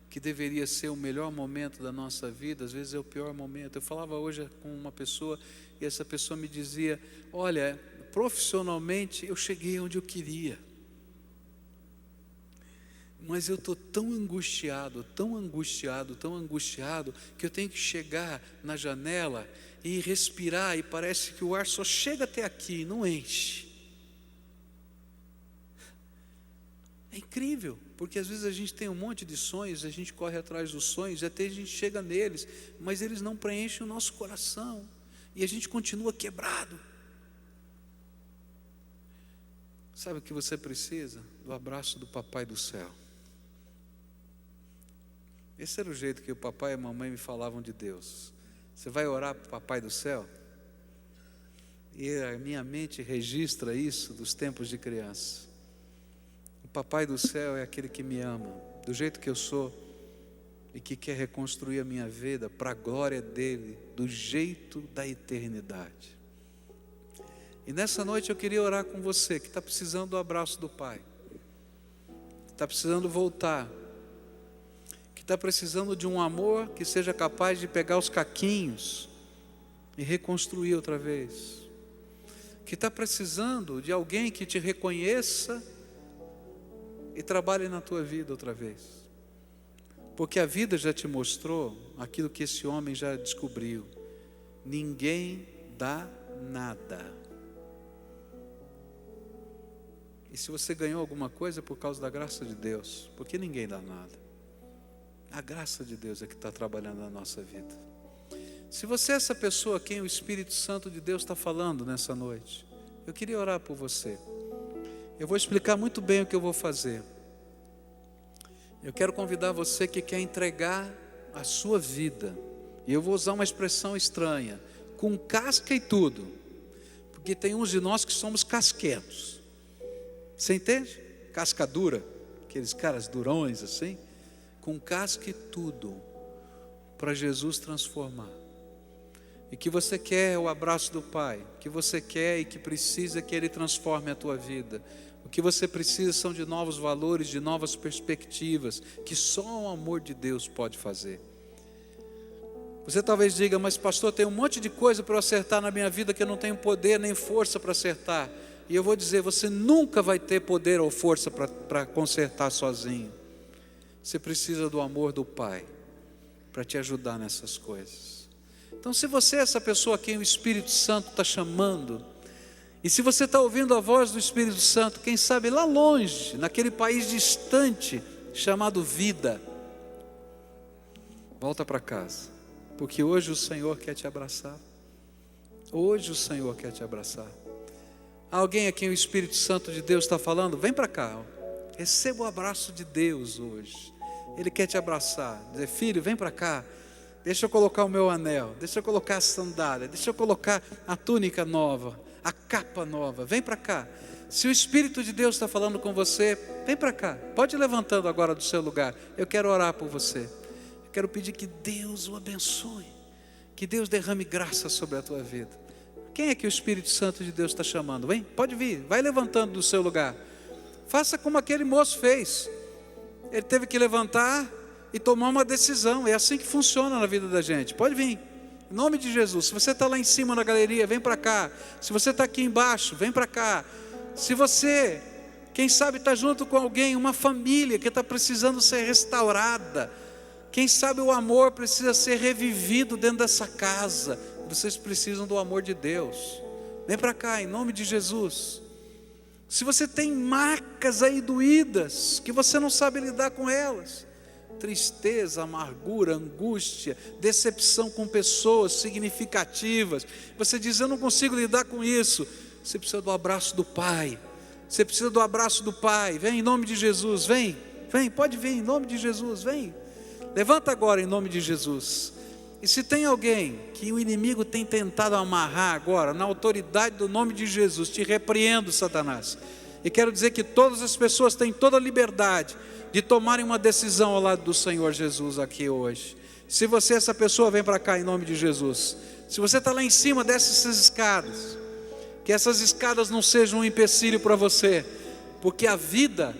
que deveria ser o melhor momento da nossa vida, às vezes é o pior momento. Eu falava hoje com uma pessoa e essa pessoa me dizia: olha, profissionalmente eu cheguei onde eu queria, mas eu estou tão angustiado, tão angustiado, tão angustiado, que eu tenho que chegar na janela e respirar, e parece que o ar só chega até aqui, não enche. É incrível, porque às vezes a gente tem um monte de sonhos, a gente corre atrás dos sonhos, e até a gente chega neles, mas eles não preenchem o nosso coração, e a gente continua quebrado. Sabe o que você precisa? Do abraço do papai do céu. Esse era o jeito que o papai e a mamãe me falavam de Deus. Você vai orar para o papai do céu? E a minha mente registra isso dos tempos de criança. O papai do céu é aquele que me ama, do jeito que eu sou, e que quer reconstruir a minha vida para a glória dele, do jeito da eternidade. E nessa noite eu queria orar com você, que está precisando do abraço do Pai, que está precisando voltar, que está precisando de um amor que seja capaz de pegar os caquinhos e reconstruir outra vez, que está precisando de alguém que te reconheça e trabalhe na tua vida outra vez, porque a vida já te mostrou aquilo que esse homem já descobriu: ninguém dá nada. E se você ganhou alguma coisa é por causa da graça de Deus, porque ninguém dá nada. A graça de Deus é que está trabalhando na nossa vida. Se você é essa pessoa a quem o Espírito Santo de Deus está falando nessa noite, eu queria orar por você. Eu vou explicar muito bem o que eu vou fazer. Eu quero convidar você que quer entregar a sua vida, e eu vou usar uma expressão estranha, com casca e tudo, porque tem uns de nós que somos casquetos. Você entende? Casca dura, aqueles caras durões assim, com casca e tudo, para Jesus transformar. E que você quer o abraço do Pai, que você quer e que precisa que Ele transforme a tua vida. O que você precisa são de novos valores, de novas perspectivas, que só o amor de Deus pode fazer. Você talvez diga: mas pastor, tem um monte de coisa para eu acertar na minha vida que eu não tenho poder nem força para acertar. E eu vou dizer, você nunca vai ter poder ou força para consertar sozinho. Você precisa do amor do Pai para te ajudar nessas coisas. Então, se você é essa pessoa a quem o Espírito Santo está chamando, e se você está ouvindo a voz do Espírito Santo, quem sabe lá longe, naquele país distante, chamado vida, volta para casa, porque hoje o Senhor quer te abraçar. Hoje o Senhor quer te abraçar. Há alguém a quem o Espírito Santo de Deus está falando? Vem para cá, receba o abraço de Deus hoje. Ele quer te abraçar, dizer, filho, vem para cá, deixa eu colocar o meu anel, deixa eu colocar a sandália, deixa eu colocar a túnica nova, a capa nova, vem para cá. Se o Espírito de Deus está falando com você, vem para cá, pode ir levantando agora do seu lugar, eu quero orar por você, eu quero pedir que Deus o abençoe, que Deus derrame graça sobre a tua vida. Quem é que o Espírito Santo de Deus está chamando? Vem, pode vir, vai levantando do seu lugar, faça como aquele moço fez, ele teve que levantar e tomar uma decisão, é assim que funciona na vida da gente, pode vir. Em nome de Jesus, se você está lá em cima na galeria, vem para cá. Se você está aqui embaixo, vem para cá. Se você, quem sabe está junto com alguém, uma família que está precisando ser restaurada. Quem sabe o amor precisa ser revivido dentro dessa casa. Vocês precisam do amor de Deus. Vem para cá, em nome de Jesus. Se você tem marcas aí doídas, que você não sabe lidar com elas, tristeza, amargura, angústia, decepção com pessoas significativas, você diz, eu não consigo lidar com isso, você precisa do abraço do Pai, você precisa do abraço do Pai, vem em nome de Jesus, vem, pode vir em nome de Jesus, vem, levanta agora em nome de Jesus. E se tem alguém que o inimigo tem tentado amarrar agora, na autoridade do nome de Jesus, te repreendo, Satanás, e quero dizer que todas as pessoas têm toda a liberdade de tomarem uma decisão ao lado do Senhor Jesus aqui hoje. Se você é essa pessoa, vem para cá em nome de Jesus. Se você está lá em cima, desce essas escadas, que essas escadas não sejam um empecilho para você, porque a vida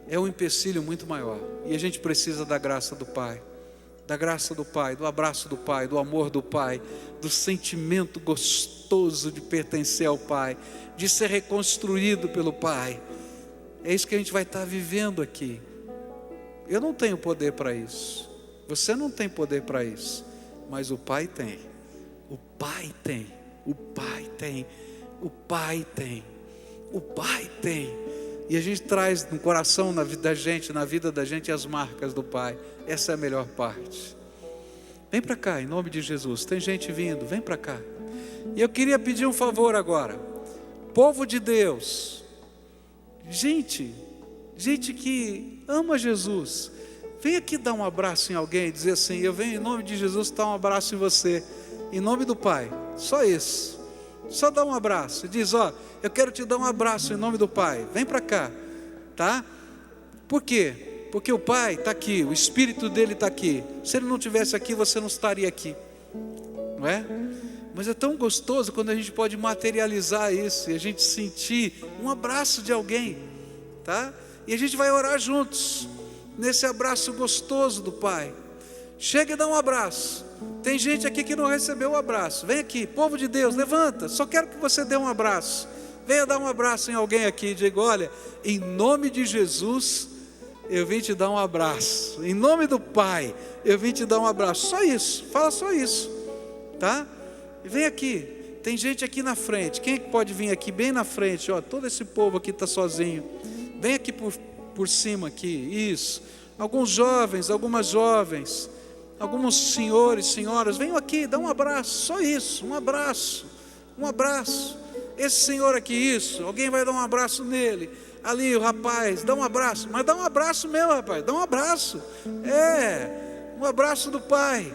é um empecilho muito maior, e a gente precisa da graça do Pai, da graça do Pai, do abraço do Pai, do amor do Pai, do sentimento gostoso de pertencer ao Pai, de ser reconstruído pelo Pai. É isso que a gente vai estar vivendo aqui. Eu não tenho poder para isso, você não tem poder para isso, mas o Pai tem, o Pai tem, o Pai tem, o Pai tem, o Pai tem, e a gente traz no coração, na vida da gente, as marcas do Pai. Essa é a melhor parte. Vem para cá, em nome de Jesus, tem gente vindo, vem para cá. E eu queria pedir um favor agora, povo de Deus, gente que ama Jesus, vem aqui dar um abraço em alguém, dizer assim, eu venho em nome de Jesus dar um abraço em você, em nome do Pai, só isso, só dá um abraço, diz, ó, eu quero te dar um abraço em nome do Pai, vem para cá, tá? Por quê? Porque o Pai está aqui, o Espírito dele está aqui, se ele não estivesse aqui, você não estaria aqui, não é? Mas é tão gostoso quando a gente pode materializar isso, e a gente sentir um abraço de alguém, tá? E a gente vai orar juntos, nesse abraço gostoso do Pai. Chega e dá um abraço. Tem gente aqui que não recebeu o abraço. Vem aqui, povo de Deus, levanta. Só quero que você dê um abraço. Venha dar um abraço em alguém aqui e diga, olha, em nome de Jesus, eu vim te dar um abraço. Em nome do Pai, eu vim te dar um abraço. Só isso, fala só isso, tá? E vem aqui, tem gente aqui na frente. Quem é que pode vir aqui bem na frente? Ó, todo esse povo aqui está sozinho. Vem aqui por cima aqui, isso. Alguns jovens, algumas jovens, alguns senhores, senhoras, venham aqui, dá um abraço, só isso, um abraço, um abraço. Esse senhor aqui, isso, alguém vai dar um abraço nele. Ali o rapaz, dá um abraço, mas dá um abraço mesmo, rapaz, dá um abraço. Um abraço do Pai.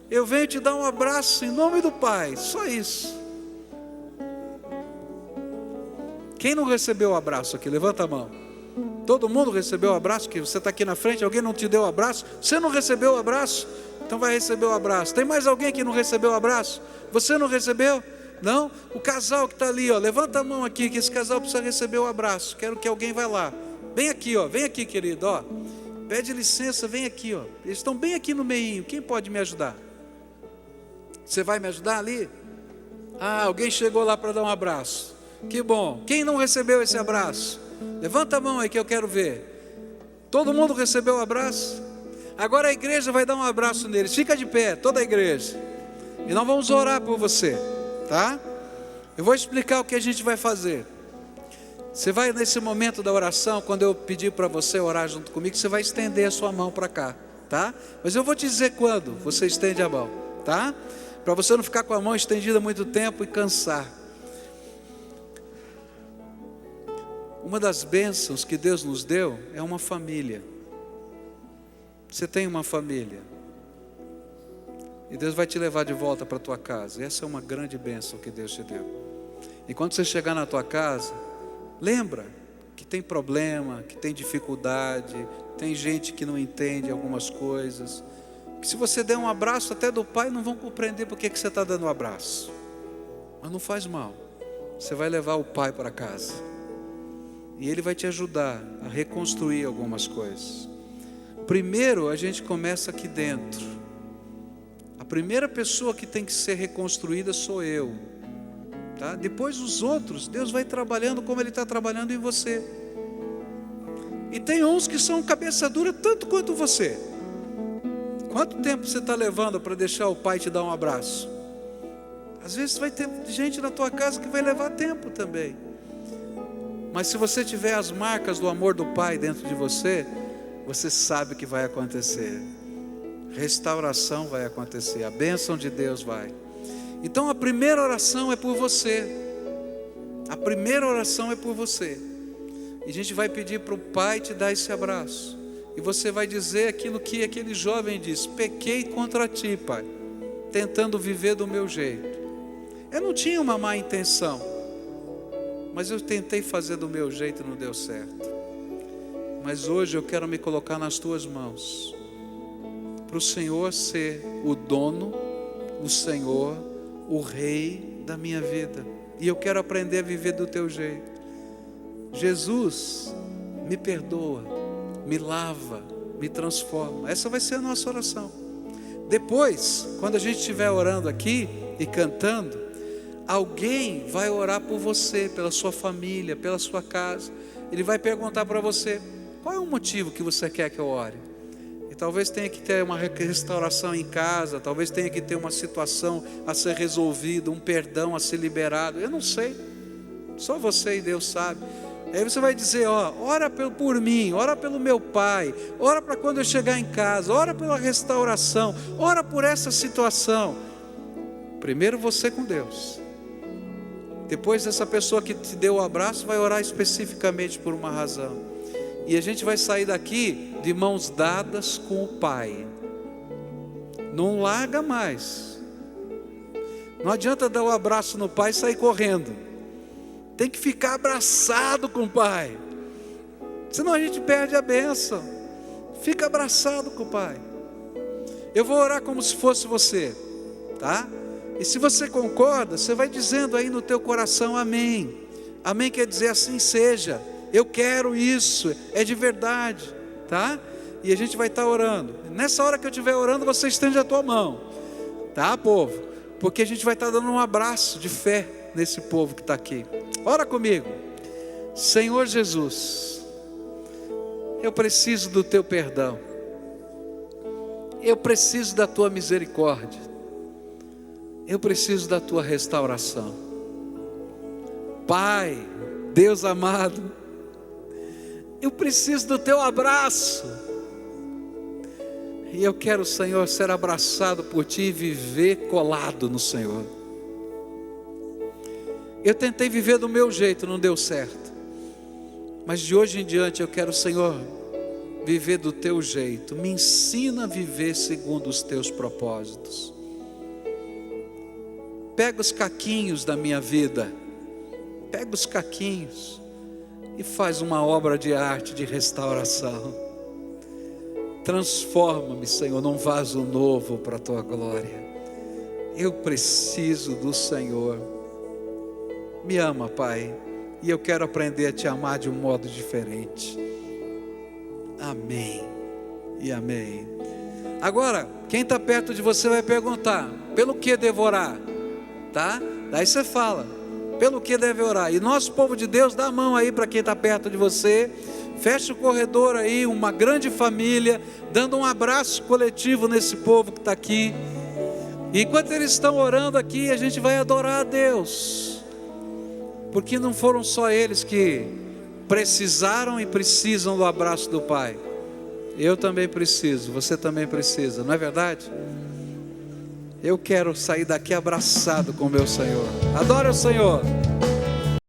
Eu venho te dar um abraço em nome do Pai, só isso. Quem não recebeu o abraço aqui? Levanta a mão. Todo mundo recebeu o abraço? Que você está aqui na frente, alguém não te deu o abraço? Você não recebeu o abraço? Então vai receber o abraço. Tem mais alguém que não recebeu o abraço? Você não recebeu? Não? O casal que está ali, ó, levanta a mão aqui, que esse casal precisa receber o abraço. Quero que alguém vá lá. Vem aqui, ó, vem aqui, querido, ó. Pede licença, vem aqui, ó. Eles estão bem aqui no meio. Quem pode me ajudar? Você vai me ajudar ali? Ah, alguém chegou lá para dar um abraço. Que bom. Quem não recebeu esse abraço? Levanta a mão aí que eu quero ver. Todo mundo recebeu o abraço? Agora a igreja vai dar um abraço neles. Fica de pé, toda a igreja. E nós vamos orar por você, tá? Eu vou explicar o que a gente vai fazer. Você vai nesse momento da oração, quando eu pedir para você orar junto comigo, você vai estender a sua mão para cá, tá? Mas eu vou te dizer quando você estende a mão, tá? Para você não ficar com a mão estendida muito tempo e cansar. Uma das bênçãos que Deus nos deu é uma família. Você tem uma família. E Deus vai te levar de volta para a tua casa. Essa é uma grande bênção que Deus te deu. E quando você chegar na tua casa, lembra que tem problema, que tem dificuldade, tem gente que não entende algumas coisas. Que se você der um abraço até do pai, não vão compreender por que você está dando um abraço. Mas não faz mal. Você vai levar o pai para casa. E ele vai te ajudar a reconstruir algumas coisas. Primeiro a gente começa aqui dentro. A primeira pessoa que tem que ser reconstruída sou eu, tá? Depois os outros, Deus vai trabalhando como Ele está trabalhando em você. E tem uns que são cabeça dura tanto quanto você. Quanto tempo você está levando para deixar o pai te dar um abraço? Às vezes vai ter gente na tua casa que vai levar tempo também. Mas se você tiver as marcas do amor do pai dentro de você, você sabe que vai acontecer. Restauração vai acontecer, a bênção de Deus vai. Então a primeira oração é por você. A primeira oração é por você. E a gente vai pedir para o pai te dar esse abraço. E você vai dizer aquilo que aquele jovem disse: pequei contra ti, pai, tentando viver do meu jeito. Eu não tinha uma má intenção, mas eu tentei fazer do meu jeito e não deu certo. Mas hoje eu quero me colocar nas tuas mãos, para o Senhor ser o dono, o Senhor, o Rei da minha vida. E eu quero aprender a viver do teu jeito. Jesus, me perdoa, me lava, me transforma. Essa vai ser a nossa oração. Depois, quando a gente estiver orando aqui e cantando, alguém vai orar por você, pela sua família, pela sua casa. Ele vai perguntar para você: qual é o motivo que você quer que eu ore? E talvez tenha que ter uma restauração em casa, talvez tenha que ter uma situação a ser resolvida, um perdão a ser liberado. Eu não sei, só você e Deus sabe. Aí você vai dizer: ó, ora por mim, ora pelo meu pai, ora para quando eu chegar em casa, ora pela restauração, ora por essa situação. Primeiro você com Deus. Depois essa pessoa que te deu o abraço vai orar especificamente por uma razão. E a gente vai sair daqui de mãos dadas com o pai. Não larga mais. Não adianta dar o abraço no pai e sair correndo. Tem que ficar abraçado com o pai. Senão a gente perde a bênção. Fica abraçado com o pai. Eu vou orar como se fosse você, tá? E se você concorda, você vai dizendo aí no teu coração: amém. Amém quer dizer assim seja. Eu quero isso, é de verdade, tá? E a gente vai estar orando. Nessa hora que eu estiver orando, você estende a tua mão, tá, povo? Porque a gente vai estar dando um abraço de fé nesse povo que está aqui. Ora comigo. Senhor Jesus, eu preciso do teu perdão. Eu preciso da tua misericórdia. Eu preciso da tua restauração. Pai, Deus amado, eu preciso do teu abraço. E eu quero, Senhor, ser abraçado por ti e viver colado no Senhor. Eu tentei viver do meu jeito, não deu certo. Mas de hoje em diante eu quero, Senhor, viver do teu jeito. Me ensina a viver segundo os teus propósitos. Pega os caquinhos da minha vida. Pega os caquinhos e faz uma obra de arte, de restauração. Transforma-me, Senhor, num vaso novo para a tua glória. Eu preciso do Senhor. Me ama, Pai, e eu quero aprender a te amar de um modo diferente. Amém e amém. Agora, quem está perto de você vai perguntar: pelo que devorar? Tá? Daí você fala: pelo que deve orar. E nosso povo de Deus, dá a mão aí para quem está perto de você. Fecha o corredor aí, uma grande família, dando um abraço coletivo nesse povo que está aqui. E enquanto eles estão orando aqui, a gente vai adorar a Deus. Porque não foram só eles que precisaram e precisam do abraço do Pai. Eu também preciso, você também precisa, não é verdade? Eu quero sair daqui abraçado com o meu Senhor. Adore o Senhor.